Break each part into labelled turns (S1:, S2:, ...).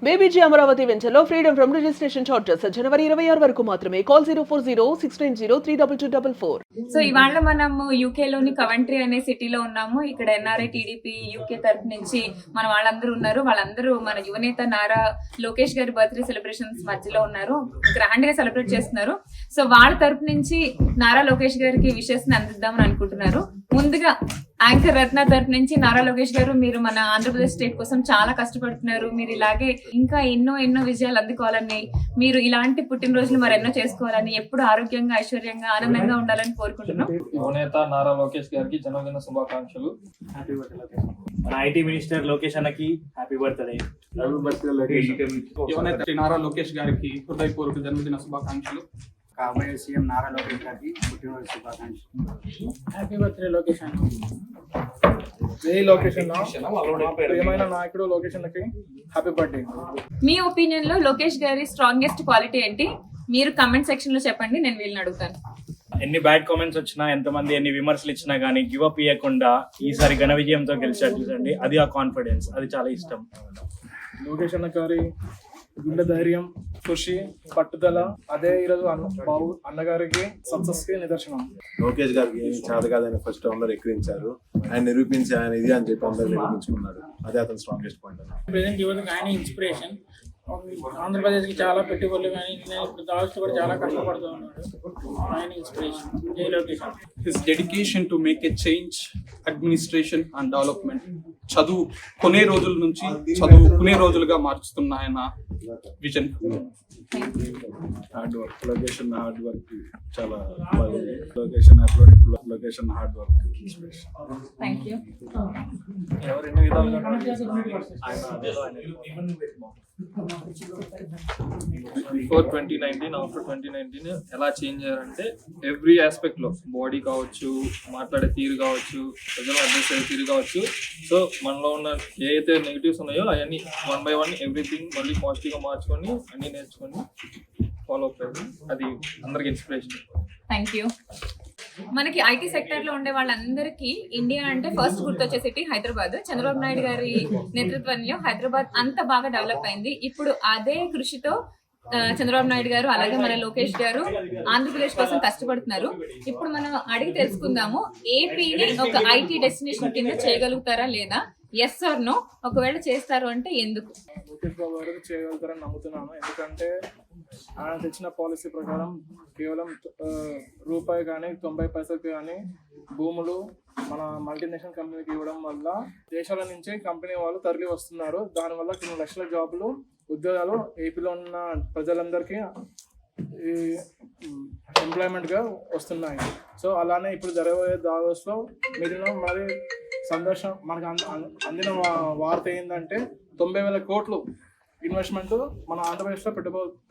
S1: బేబీజీ అమరావతి వెంచర్లో freedom from registration charges జనవరి 26 వరకు మాత్రమే. కాల్ 04069032244.
S2: సో ఇవాళ మనము యూకే లోని కవెంట్రీ అనే సిటీలో ఉన్నాము. ఇక్కడ ఎన్ఆర్ఐ టీడీపీ యూకే తరఫు నుంచి మన వాళ్ళందరూ ఉన్నారు. వాళ్ళందరూ మన యువనేత నారా లోకేష్ గారి బర్త్డే సెలబ్రేషన్స్ మధ్యలో ఉన్నారు. గ్రాండ్ గా సెలబ్రేట్ చేస్తున్నారు. సో వాళ్ళ తరఫు నుంచి నారా లోకేష్ గారికి విషెస్ ని అందిద్దామని అనుకుంటున్నారు. ముందుగా యాంకర్ రత్న తరఫు నుంచి నారా లోకేష్ గారు, మీరు మన ఆంధ్రప్రదేశ్ స్టేట్ కోసం చాలా కష్టపడుతున్నారు. మీరు ఇలాగే ఇంకా ఎన్నో విజయాలు అందుకోవాలని, మీరు ఇలాంటి పుట్టినరోజులు మరెన్నో చేసుకోవాలని, ఎప్పుడు ఆరోగ్యంగా ఐశ్వర్యంగా ఆనందంగా ఉండాలని కోరుకుంటున్నాం.
S3: యువనేత నారా లోకేష్ గారికి జన్మదిన శుభాకాంక్షలు.
S4: Happy birthday. మన ఐటీ మినిస్టర్ లోకేష్ అన్నకి హ్యాపీ బర్త్డే.
S3: యువనేత నారా లోకేష్ గారికి హృదయపూర్వక జన్మదిన శుభాకాంక్షలు.
S4: కాబోయే సీఎం నారా లోకేష్ గారికి పుట్టినరోజు శుభాకాంక్షలు.
S5: హ్యాపీ బర్త్డే లోకేష్ అన్న. జై లోకేష్ అన్న. ప్రియమైన నాయకుడు లోకేష్ అన్నకి హ్యాపీ బర్త్డే.
S2: మీ ఒపీనియన్ లో లోకేష్ గారి స్ట్రాంగెస్ట్ క్వాలిటీ ఏంటి? మీరు కమెంట్ సెక్షన్ లో చెప్పండి, నేను వీళ్ళని అడుగుతాను.
S4: ఎన్ని బ్యాడ్ కామెంట్స్ వచ్చినా, ఎంతమంది ఎన్ని విమర్శలు ఇచ్చినా గానీ గివ్ అప్ ఇవ్వకుండా ఈసారి ఘన విజయంతో గెలిచారు చూడండి, అది ఆ కాన్ఫిడెన్స్, అది చాలా ఇష్టం.
S5: లోకేష్ అన్న గారి గుండె ధైర్యం, కృషి, పట్టుదల అదే ఈరోజు అన్నగారికి సక్సెస్ కి నిదర్శనం.
S6: లోకేష్ గారికి ఏమి చేత కాదని ఫస్ట్ అందరూ ఎక్కిరించారు. ఆయన నిరూపించి ఆయన ఇది అని చెప్పి అందరూ నిరూపించుకున్నారు. అదే అతని స్ట్రాంగెస్ట్ పాయింట్.
S5: ప్రెసెంట్ యువతకు ఆయన ఇన్స్పిరేషన్. ఆంధ్రప్రదేశ్ కి చాలా పెట్టుబడులు కానీ ఇప్పుడు దాల్చి కూడా చాలా కష్టపడుతూ ఉన్నాడు. ఆయన ఇన్స్పిరేషన్. జై Lokesh.
S3: His dedication to make a change, administration and development. చదువుకునే రోజుల నుంచి చదువుకునే రోజులుగా మార్చుతున్న ఆయన vision.
S6: Hard work, location hard work చాలా బాగుంది. Location location hard work inspiration.
S2: Thank you.
S4: ఎవరెన్ని విధాలుగా
S3: బిఫోర్ 2019, ఆఫ్టర్ 2019 ఎలా చేంజ్ అయ్యారంటే ఎవ్రీ ఆస్పెక్ట్ లో, బాడీ కావచ్చు, మాట్లాడే తీరు కావచ్చు, ప్రజలు అడ్రస్ అయ్యే తీరు కావచ్చు. సో మనలో ఉన్న ఏదైతే నెగిటివ్స్ ఉన్నాయో అవన్నీ 1 by 1 ఎవ్రీథింగ్ మళ్ళీ పాజిటివ్ గా మార్చుకొని అన్ని నేర్చుకొని ఫాలో అప్ అయ్యింది. అది అందరికి ఇన్స్పిరేషన్.
S2: Thank you. మనకి ఐటీ సెక్టర్ లో ఉండే వాళ్ళందరికీ ఇండియా అంటే ఫస్ట్ గుర్తొచ్చే సిటీ హైదరాబాద్. చంద్రబాబు నాయుడు గారి నేతృత్వంలో హైదరాబాద్ అంత బాగా డెవలప్ అయింది. ఇప్పుడు అదే కృషితో చంద్రబాబు నాయుడు గారు అలాగే మన లోకేష్ గారు ఆంధ్రప్రదేశ్ కోసం కష్టపడుతున్నారు. ఇప్పుడు మనం అడిగి తెలుసుకుందాము, ఏపీని ఒక ఐటీ డెస్టినేషన్ కింద చేయగలుగుతారా లేదా? Yes or no. ఒకవేళ చేస్తారు అంటే ఎందుకు?
S5: లోకేష్ బాబు గారు చేయగలుగుతారని నమ్ముతున్నాను. ఎందుకంటే ఆయన తెచ్చిన పాలసీ ప్రకారం కేవలం రూపాయి కానీ 90 పైసలకి కానీ భూములు మన మల్టీనేషనల్ కంపెనీకి ఇవ్వడం వల్ల దేశాల నుంచి కంపెనీ వాళ్ళు తరలి వస్తున్నారు. దానివల్ల కొన్ని లక్షల జాబులు, ఉద్యోగాలు ఏపీలో ఉన్న ప్రజలందరికీ ఎంప్లాయ్మెంట్గా వస్తున్నాయి. సో అలానే ఇప్పుడు జరగబోయే దావోస్లో మిగిలిన మరి సందర్శన మనకు అందిన వార్త ఏంటంటే 90,000 కోట్లు ఇన్వెస్ట్మెంట్ మన ఆంధ్రప్రదేశ్లో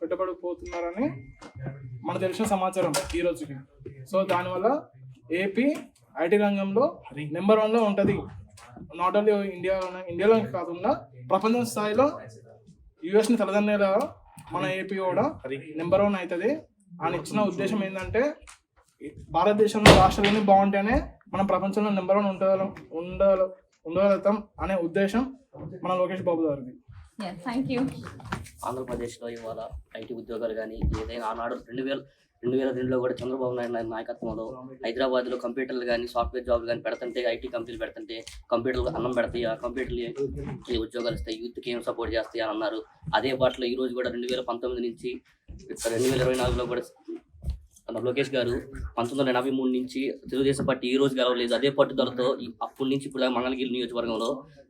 S5: పెట్టబడిపోతున్నారని మనకు తెలిసిన సమాచారం ఈ రోజుకి. సో దానివల్ల ఏపీ ఐటీ రంగంలో నెంబర్ 1లో ఉంటుంది. నాట్ ఓన్లీ ఇండియాలో కాకుండా ప్రపంచ స్థాయిలో యుఎస్ని తలదన్నేలా మన ఏపీ కూడా నెంబర్ 1 అవుతుంది. ఆయన ఇచ్చిన ఉద్దేశం ఏంటంటే భారతదేశంలో రాష్ట్రాలన్నీ బాగుంటేనే మనం ప్రపంచంలో నెంబర్ 1 ఉండగలుగుతాం అనే ఉద్దేశం మన లోకేష్ బాబు గారిది.
S7: ఆంధ్రప్రదేశ్లో ఇవాళ ఐటీ ఉద్యోగాలు కానీ ఏదైనా ఆనాడు 2002లో కూడా చంద్రబాబు నాయుడు నాయకత్వంలో హైదరాబాద్లో కంప్యూటర్లు కానీ సాఫ్ట్వేర్ జాబ్లు కానీ పెడుతుంటే, ఐటీ కంపెనీలు పెడుతుంటే కంప్యూటర్లు అన్నం పెడతాయి, ఆ కంప్యూటర్లు ఉద్యోగాలు ఇస్తాయి, యూత్కి ఏం సపోర్ట్ చేస్తాయి అని అన్నారు. అదే బాటలో ఈరోజు కూడా 2019 నుంచి 2024లో కూడా లోకేష్ గారు 1983 నుంచి తెలుగుదేశం పార్టీ ఈ రోజు గెలవలేదు. అదే పట్టుదలతో అప్పటి నుంచి ఇప్పుడు దాకా మంగళగిరి నియోజకవర్గంలో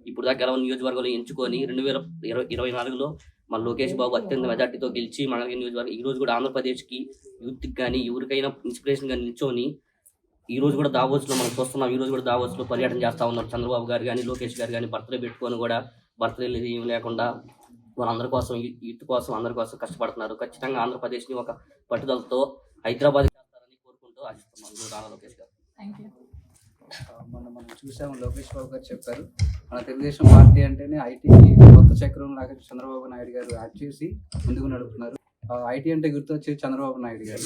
S7: ఇప్పుడు దాకా గెలవని నియోజకవర్గంలో ఎంచుకొని 2024లో మన లోకేష్ బాబు అత్యంత మెజార్టీతో గెలిచి మంగళగిరి నియోజకవర్గం ఈ రోజు కూడా ఆంధ్రప్రదేశ్కి యూత్కి కానీ ఎవరికైనా ఇన్స్పిరేషన్గా నిల్చొని ఈ రోజు కూడా దావోస్లో మనం చూస్తున్నాం. ఈ రోజు కూడా దావోస్లో పర్యటన చేస్తూ ఉన్నారు చంద్రబాబు గారు కానీ లోకేష్ గారు కానీ. బర్త్డే పెట్టుకొని కూడా బర్త్డే ఏం లేకుండా వాళ్ళందరి కోసం, యూత్ కోసం, అందరి కోసం కష్టపడుతున్నారు. ఖచ్చితంగా ఆంధ్రప్రదేశ్ని ఒక పట్టుదలతో హైదరాబాద్ చేస్తారని కోరుకుంటూ ఆశిస్తున్నాను నారా లోకేష్ గారు.
S8: మనం చూసాము, లోకేష్ బాబు గారు చెప్పారు, మన తెలుగుదేశం పార్టీ అంటేనే ఐటీకి కొత్త చక్రం లాగా చంద్రబాబు నాయుడు గారు యాడ్ చేసి ముందుకు నడుపుతున్నారు. ఐటీ అంటే గుర్తొచ్చేది చంద్రబాబు నాయుడు గారు.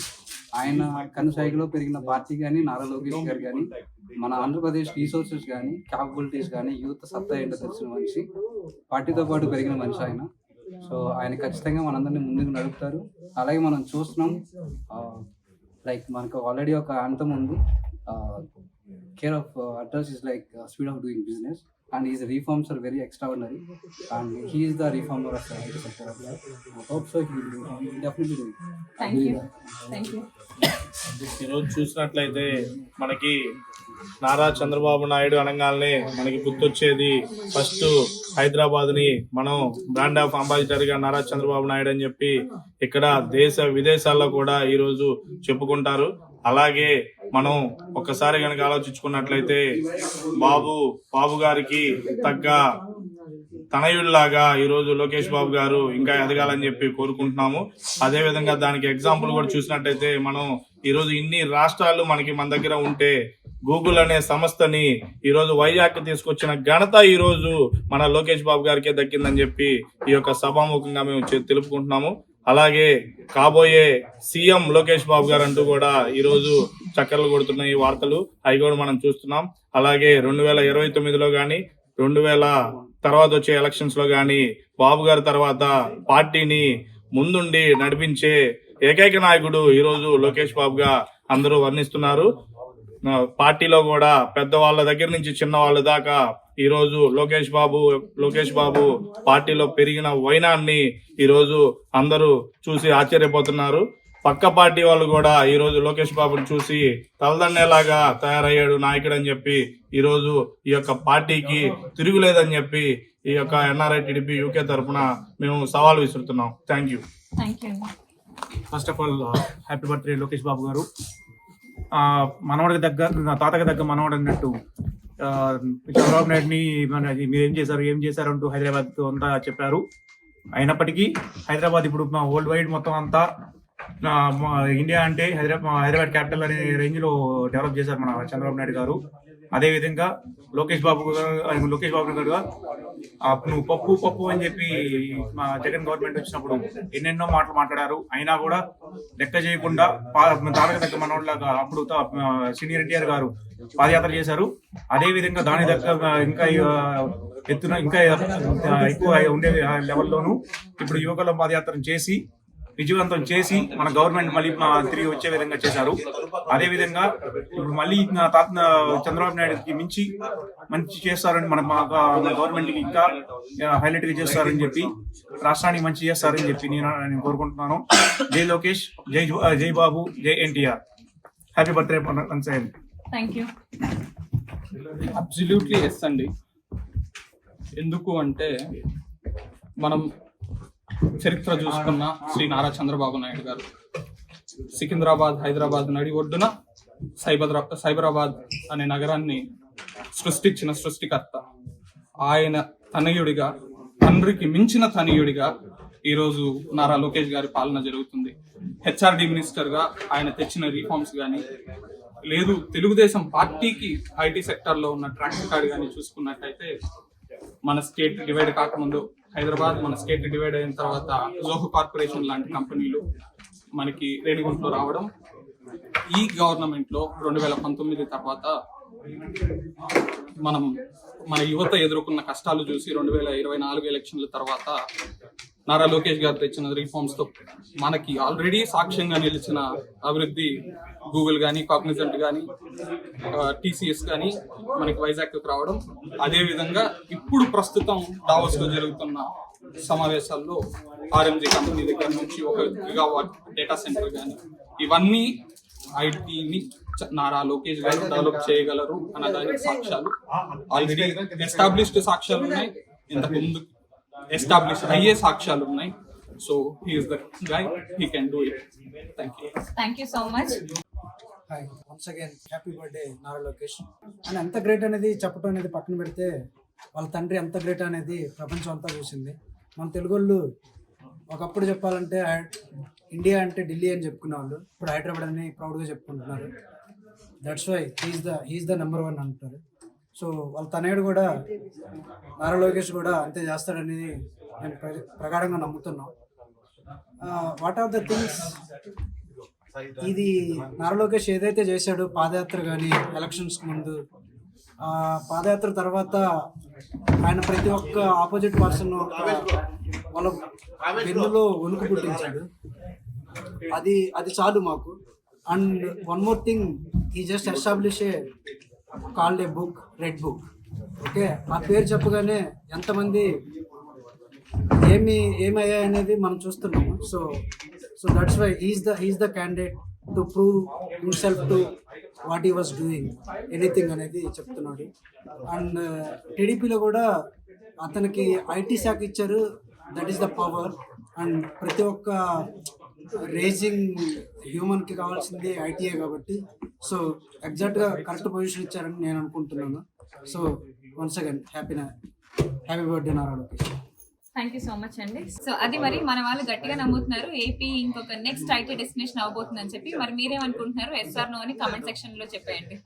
S8: ఆయన కనుసైగలో పెరిగిన పార్టీ కానీ నారా లోకేష్ గారు కానీ మన ఆంధ్రప్రదేశ్ రీసోర్సెస్ కానీ క్యాపబిలిటీస్ కానీ యూత్ సత్తా ఏంటో తెలిసిన మనిషి, పార్టీతో పాటు పెరిగిన మనిషి ఆయన. సో ఆయన ఖచ్చితంగా మనందరినీ ముందుకు నడుపుతారు. అలాగే మనం చూస్తున్నాం, లైక్ మనకు ఆల్రెడీ ఒక అంతం ఉంది, care of address is like speed of doing business, and his reforms are very extraordinary, and he is the reformer of the IT sector. I hope so he will definitely do it.
S2: Thank you.
S4: ఈరోజు చూసినట్లయితే మనకి నారా చంద్రబాబు నాయుడు అనగానే మనకి గుర్తొచ్చేది first హైదరాబాద్ని మనం brand of అంబాసిడర్గా Nara Chandrababu Naidu అని చెప్పి ఇక్కడ దేశ విదేశాల్లో కూడా ఈరోజు చెప్పుకుంటారు. అలాగే మనం ఒక్కసారి కనుక ఆలోచించుకున్నట్లయితే బాబు గారికి తగ్గ తనయుల్లాగా ఈరోజు లోకేష్ బాబు గారు ఇంకా ఎదగాలని చెప్పి కోరుకుంటున్నాము. అదే విధంగా దానికి ఎగ్జాంపుల్ కూడా చూసినట్టయితే మనం ఈరోజు ఇన్ని రాష్ట్రాలు మన దగ్గర ఉంటే గూగుల్ అనే సంస్థని ఈరోజు వైజాగ్ తీసుకొచ్చిన ఘనత ఈరోజు మన లోకేష్ బాబు గారికే దక్కిందని చెప్పి ఈ యొక్క సభాముఖంగా మేము తెలుపుకుంటున్నాము. అలాగే కాబోయే సీఎం లోకేష్ బాబు గారు అంటూ కూడా ఈరోజు చక్కర్లు కొడుతున్న ఈ వార్తలు అవి కూడా మనం చూస్తున్నాం. అలాగే 2029లో కానీ 2000 తర్వాత వచ్చే ఎలక్షన్స్ లో కానీ బాబు గారి తర్వాత పార్టీని ముందుండి నడిపించే ఏకైక నాయకుడు ఈరోజు లోకేష్ బాబుగా అందరూ వర్ణిస్తున్నారు. పార్టీలో కూడా పెద్దవాళ్ళ దగ్గర నుంచి చిన్న వాళ్ళ దాకా ఈరోజు లోకేష్ బాబు పార్టీలో పెరిగిన వైనాన్ని ఈరోజు అందరూ చూసి ఆశ్చర్యపోతున్నారు. పక్క పార్టీ వాళ్ళు కూడా ఈరోజు లోకేష్ బాబుని చూసి తలదన్నేలాగా తయారయ్యాడు నాయకుడు అని చెప్పి ఈరోజు ఈ యొక్క పార్టీకి తిరుగులేదని చెప్పి ఈ యొక్క ఎన్ఆర్ఐ టీడీపీ యూకే తరఫున మేము సవాల్ విసురుతున్నాం. Thank you.
S9: First of all happy birthday Lokesh Babu garu. మనవడికి దగ్గర తాతకి దగ్గర మనవడు అన్నట్టు చంద్రబాబు నాయుడిని మీరు ఏం చేశారు అంటూ హైదరాబాద్ అంతా చెప్పారు. అయినప్పటికీ హైదరాబాద్ ఇప్పుడు వరల్డ్ వైడ్ మొత్తం అంతా ఇండియా అంటే హైదరాబాద్ క్యాపిటల్ అనే రేంజ్ లో డెవలప్ చేశారు మన చంద్రబాబు నాయుడు గారు. అదే విధంగా లోకేష్ బాబు గారు నువ్వు పప్పు అని చెప్పి మా జగన్ గవర్నమెంట్ వచ్చినప్పుడు ఎన్నెన్నో మాటలు మాట్లాడారు. అయినా కూడా లెక్క చేయకుండా తారక దగ్గర మనోళ్ళగా అప్పుడు సీనియర్ ఎన్టీఆర్ గారు పాదయాత్ర చేశారు. అదే విధంగా దాని దగ్గర ఇంకా ఎత్తున ఇంకా ఎక్కువ ఉండే లెవెల్లోనూ ఇప్పుడు యువకుల పాదయాత్ర చేసి విజయవంతం చేసి మన గవర్నమెంట్ మళ్ళీ తిరిగి వచ్చే విధంగా చేశారు. అదే విధంగా ఇప్పుడు మళ్ళీ చంద్రబాబు నాయుడుకి మించి మంచి చేస్తారని మన గవర్నమెంట్ కి ఇంకా హైలైట్ గా చేస్తారని చెప్పి రాష్ట్రానికి మంచి చేస్తారని చెప్పి నేను కోరుకుంటున్నాను. జై లోకేష్, జై బాబు, జై NTR. Happy birthday once again.
S10: Absolutely yes అండి. ఎందుకు అంటే మనం చరిత్ర చూసుకున్న శ్రీ నారా చంద్రబాబు నాయుడు గారు సికింద్రాబాద్, హైదరాబాద్ నడి ఒడ్డున సైబరాబాద్ అనే నగరాన్ని సృష్టించిన సృష్టికర్త. ఆయన తనయుడిగా, తండ్రికి మించిన తనయుడిగా ఈరోజు నారా లోకేష్ గారి పాలన జరుగుతుంది. హెచ్ఆర్డి మినిస్టర్ గా ఆయన తెచ్చిన రిఫార్మ్స్ కానీ లేదు, తెలుగుదేశం పార్టీకి ఐటీ సెక్టర్ లో ఉన్న ట్రాక్ రికార్డ్ కానీ చూసుకున్నట్టయితే మన స్టేట్ డివైడ్ కాకముందు హైదరాబాద్, మన స్టేట్ డివైడ్ అయిన తర్వాత జోహో కార్పొరేషన్ లాంటి కంపెనీలు మనకి రేణిగుంటలో రావడం, ఈ గవర్నమెంట్ లో 2019 తర్వాత మన యువత ఎదుర్కొన్న కష్టాలు చూసి 2024 ఎలక్షన్ల తర్వాత నారా లోకేష్ గారు తెచ్చిన రిఫార్మ్స్ తో మనకి ఆల్రెడీ సాక్ష్యంగా నిలిచిన అభివృద్ధి గూగుల్ కానీ, కాగ్నిజెంట్ కానీ, టీసీఎస్ కానీ మనకి వైజాగ్ రావడం, అదే విధంగా ఇప్పుడు ప్రస్తుతం డావోస్ లో జరుగుతున్న సమావేశాల్లో ఆర్ఎంజీ కంపెనీ దగ్గర నుంచి 1 గిగావాట్ డేటా సెంటర్ కానీ, ఇవన్నీ ఐటీని నారా లోకేష్ గారు డెవలప్ చేయగలరు అన్నదానికి సాక్ష్యాలు. ఆల్రెడీ ఎస్టాబ్లిష్డ్ సాక్ష్యాలు ఉన్నాయి, ఇంతకు ముందు ఎస్టాబ్లిష్ అయ్యే సాక్ష్యాలు ఉన్నాయి. So he is the guy, he can do it.
S2: Thank you so much.
S11: Hi, once again happy birthday Nara Lokesh. ఆయన ఎంత గ్రేట్ అనేది చెప్పడం అనేది పక్కన పెడితే వాళ్ళ తండ్రి ఎంత గ్రేట్ అనేది ప్రపంచం అంతా చూసింది. మన తెలుగోళ్ళు ఒకప్పుడు చెప్పాలంటే ఇండియా అంటే ఢిల్లీ అని చెప్పుకునేవాళ్ళు, ఇప్పుడు హైదరాబాద్ అని ప్రౌడ్గా చెప్పుకుంటున్నారు. That's why he's the number 1 అంటారు. సో వాళ్ళ తనయుడు కూడా నారా లోకేష్ కూడా అంతే చేస్తాడని నేను ప్రగాఢంగా నమ్ముతున్నాం. వాట్ ఆర్ ద థింగ్స్, ఇది నారా లోకేష్ ఏదైతే చేశాడో పాదయాత్ర కానీ ఎలక్షన్స్ ముందు, పాదయాత్ర తర్వాత ఆయన ప్రతి ఒక్క ఆపోజిట్ పర్సన్ వాళ్ళ వెన్నులో వణుకు పుట్టించాడు. అది చాలు మాకు. అండ్ వన్ మోర్ థింగ్, ఈ just establish called a book, red book. Okay, ఆ పేరు చెప్పగానే ఎంతమంది ఏమయ్యాయి అనేది మనం చూస్తున్నాము. So that's why he's the candidate to prove himself to what he was doing, anything అనేది చెప్తున్నాడు. అండ్ టీడీపీలో కూడా అతనికి ఐటీ శాఖ ఇచ్చారు. That is the power. And ప్రతి ఒక్క రేజింగ్ హ్యూమన్కి కావాల్సింది ఐటీఏ కాబట్టి సో ఎగ్జాక్ట్గా కరెక్ట్ పొజిషన్ ఇచ్చారని నేను అనుకుంటున్నాను. So once again happy birthday Nara Lokesh.
S2: Thank you so much అండి. సో అది మరి మన వాళ్ళు గట్టిగా నమ్ముతున్నారు ఏపీ ఇంకొక నెక్స్ట్ ఐటీ డెస్టినేషన్ అవబోతుందని చెప్పి. మరి మీరేమనుకుంటున్నారు? ఎస్ఆర్ నో అని కామెంట్ సెక్షన్ లో చెప్పేయండి.